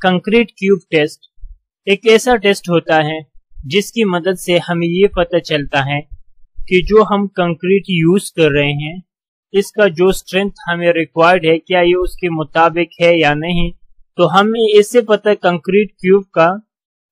Concrete cube test एक ऐसा test होता है जिसकी मदद से हमें ये पता चलता है कि जो हम कंक्रीट यूज कर रहे हैं इसका जो स्ट्रेंथ हमें रिक्वायर्ड है क्या ये उसके मुताबिक है या नहीं। तो हमें इससे पता कंक्रीट क्यूब का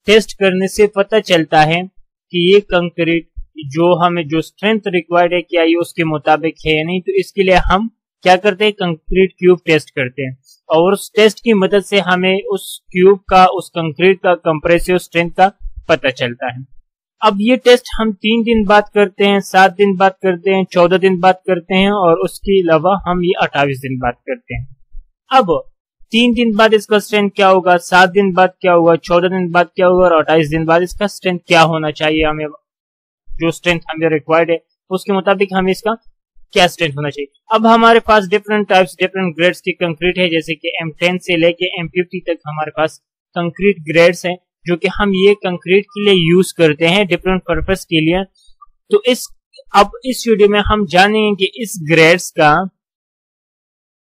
टेस्ट करने से पता चलता है कि ये कंक्रीट जो हमें जो स्ट्रेंथ रिक्वायर्ड है क्या ये उसके मुताबिक है या नहीं। तो इसके लिए हम क्या करते हैं, कंक्रीट क्यूब टेस्ट करते हैं और उस टेस्ट की मदद से हमें उस क्यूब का उस कंक्रीट का कंप्रेसिव स्ट्रेंथ का पता चलता है। अब ये टेस्ट हम 3 दिन बाद करते हैं, 7 दिन बाद करते हैं, 14 दिन बाद करते हैं और उसके अलावा हम ये 28 दिन बाद करते हैं। अब 3 दिन बाद इसका स्ट्रेंथ क्या होगा, 7 दिन बाद क्या होगा, 14 दिन बाद क्या होगा और 28 दिन बाद इसका स्ट्रेंथ क्या होना चाहिए। हमें जो स्ट्रेंथ हमें रिक्वायर्ड है उसके मुताबिक हमें इसका क्या स्ट्रेंथ होना चाहिए। अब हमारे पास डिफरेंट टाइप्स डिफरेंट ग्रेड्स की कंक्रीट है, जैसे कि M10 से लेके M50 तक हमारे पास कंक्रीट ग्रेड्स हैं जो कि हम ये कंक्रीट के लिए यूज करते हैं डिफरेंट पर्पस के लिए। तो अब इस वीडियो में हम जानेंगे कि इस ग्रेड्स का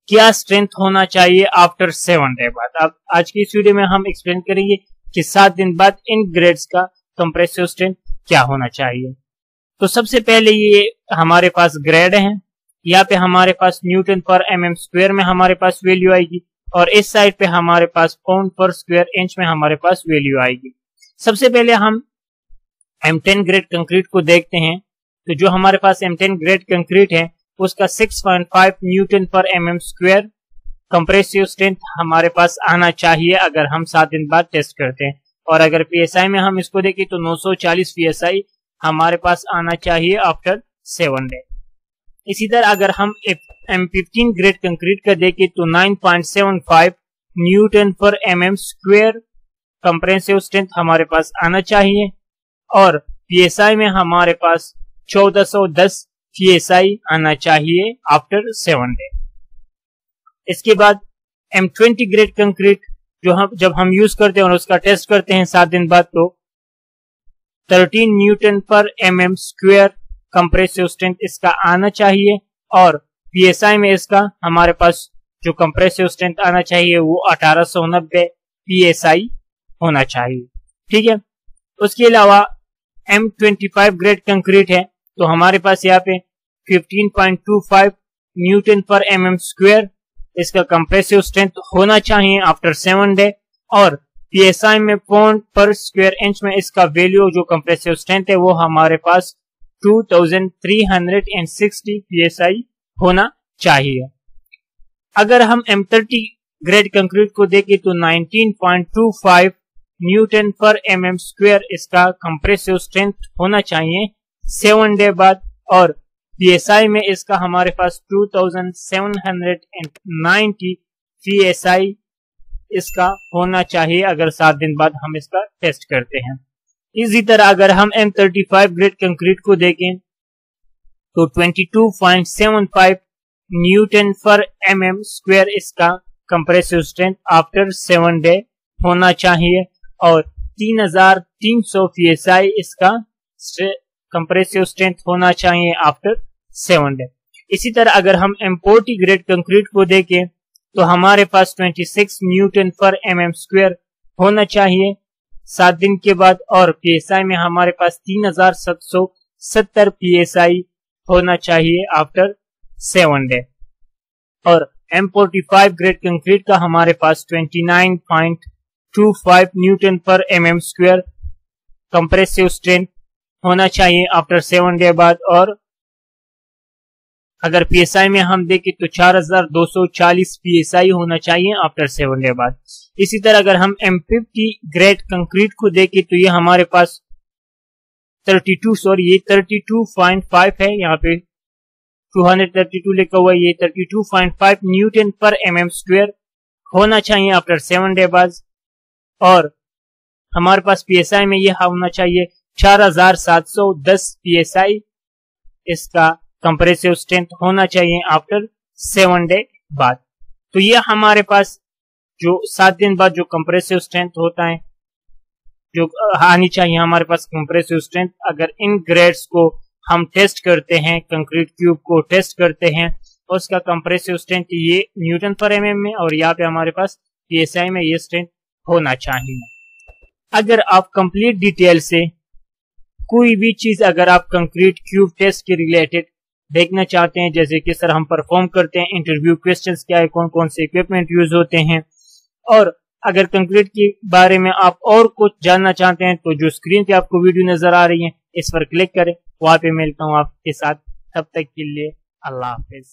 क्या स्ट्रेंथ होना चाहिए आफ्टर 7 डे बाद। अब आज की इस वीडियो में हम एक्सप्लेन करेंगे कि 7 दिन बाद इन ग्रेड्स का कंप्रेसिव स्ट्रेंथ क्या होना चाहिए। तो सबसे पहले ये हमारे पास ग्रेड है, यहाँ पे हमारे पास न्यूटन पर mm स्क्वायर में हमारे पास वैल्यू आएगी और इस साइड पे हमारे पास पाउंड पर स्क्वायर इंच में हमारे पास वैल्यू आएगी। सबसे पहले हम M10 ग्रेड कंक्रीट को देखते हैं। तो जो हमारे पास M10 ग्रेड कंक्रीट है उसका 6.5 न्यूटन पर mm स्क्वायर कंप्रेसिव स्ट्रेंथ हमारे पास आना चाहिए अगर हम 7 दिन बाद टेस्ट करते हैं। और अगर PSI में हम इसको देखें तो 940 PSI हमारे पास आना चाहिए आफ्टर 7 डे। इसी तरह अगर हम M15 ग्रेड कंक्रीट का देखें तो 9.75 न्यूटन पर mm स्क्वायर कंप्रेसिव स्ट्रेंथ हमारे पास आना चाहिए और PSI में हमारे पास 1410 PSI आना चाहिए आफ्टर 7 डे। इसके बाद M20 ग्रेड कंक्रीट जब हम यूज करते हैं और उसका टेस्ट करते हैं 7 दिन बाद तो 13 न्यूटन पर mm स्क्वायर कंप्रेसिव स्ट्रेंथ इसका आना चाहिए और PSI में इसका हमारे पास जो कंप्रेसिव स्ट्रेंथ आना चाहिए वो 1890 PSI होना चाहिए। ठीक है, उसके अलावा M25 ग्रेड कंक्रीट है तो हमारे पास यहाँ पे 15.25 न्यूटन पर mm स्क्वायर इसका कंप्रेसिव स्ट्रेंथ होना चाहिए आफ्टर 7 डे और PSI में पाउंड पर स्क्वायर इंच में इसका वैल्यू जो कंप्रेसिव स्ट्रेंथ है वो हमारे पास 2360 PSI होना चाहिए। अगर हम M30 ग्रेड कंक्रीट को देखें तो 19.25 न्यूटन पर mm स्क्वायर इसका कंप्रेसिव स्ट्रेंथ होना चाहिए 7 डे बाद और PSI में इसका हमारे पास 2790 PSI इसका होना चाहिए अगर 7 दिन बाद हम इसका टेस्ट करते हैं। इसी तरह अगर हम M35 ग्रेड कंक्रीट को देखें तो 22.75 न्यूटन पर mm स्क्वायर इसका कंप्रेसिव स्ट्रेंथ आफ्टर 7 डे होना चाहिए और 3300 PSI इसका कंप्रेसिव स्ट्रेंथ होना चाहिए आफ्टर 7 डे। इसी तरह अगर हम M40 ग्रेड कंक्रीट को देखें तो हमारे पास 26 न्यूटन पर mm स्क्वायर होना चाहिए 7 दिन के बाद और PSI में हमारे पास 3770 PSI होना चाहिए आफ्टर 7 डे और M45 ग्रेड कंक्रीट का हमारे पास 29.25 न्यूटन पर mm स्क्वायर कंप्रेसिव स्ट्रेंथ होना चाहिए आफ्टर 7 डे बाद और अगर PSI में हम देखें तो 4240 PSI होना चाहिए आफ्टर 7 डे बाद। इसी तरह अगर हम M50 ग्रेड कंक्रीट को देखें तो ये हमारे पास 32.5 है, यहाँ पे 232 लिखा हुआ है, ये 32.5 न्यूटन पर mm स्क्वायर होना चाहिए आफ्टर 7 डे बाद और हमारे पास PSI में ये होना चाहिए 4710 PSI इसका कंप्रेसिव स्ट्रेंथ होना चाहिए आफ्टर 7 डे बाद। तो ये हमारे पास जो 7 दिन बाद जो कंप्रेसिव स्ट्रेंथ होता है जो आनी चाहिए हमारे पास कंप्रेसिव स्ट्रेंथ अगर इन ग्रेड्स को हम टेस्ट करते हैं, कंक्रीट क्यूब को टेस्ट करते हैं और उसका कंप्रेसिव स्ट्रेंथ ये न्यूटन पर mm में और यहाँ पे हमारे पास PSI में ये स्ट्रेंथ होना चाहिए। अगर आप कंप्लीट डिटेल से कोई भी चीज अगर आप कंक्रीट क्यूब टेस्ट के रिलेटेड देखना चाहते हैं, जैसे कि सर हम परफॉर्म करते हैं, इंटरव्यू क्वेश्चंस क्या है, कौन कौन से इक्विपमेंट यूज होते हैं, और अगर कंक्रीट के बारे में आप और कुछ जानना चाहते हैं तो जो स्क्रीन पे आपको वीडियो नजर आ रही है इस पर क्लिक करें। वहां पे मिलता हूं आपके साथ, तब तक के लिए अल्लाह हाफिज।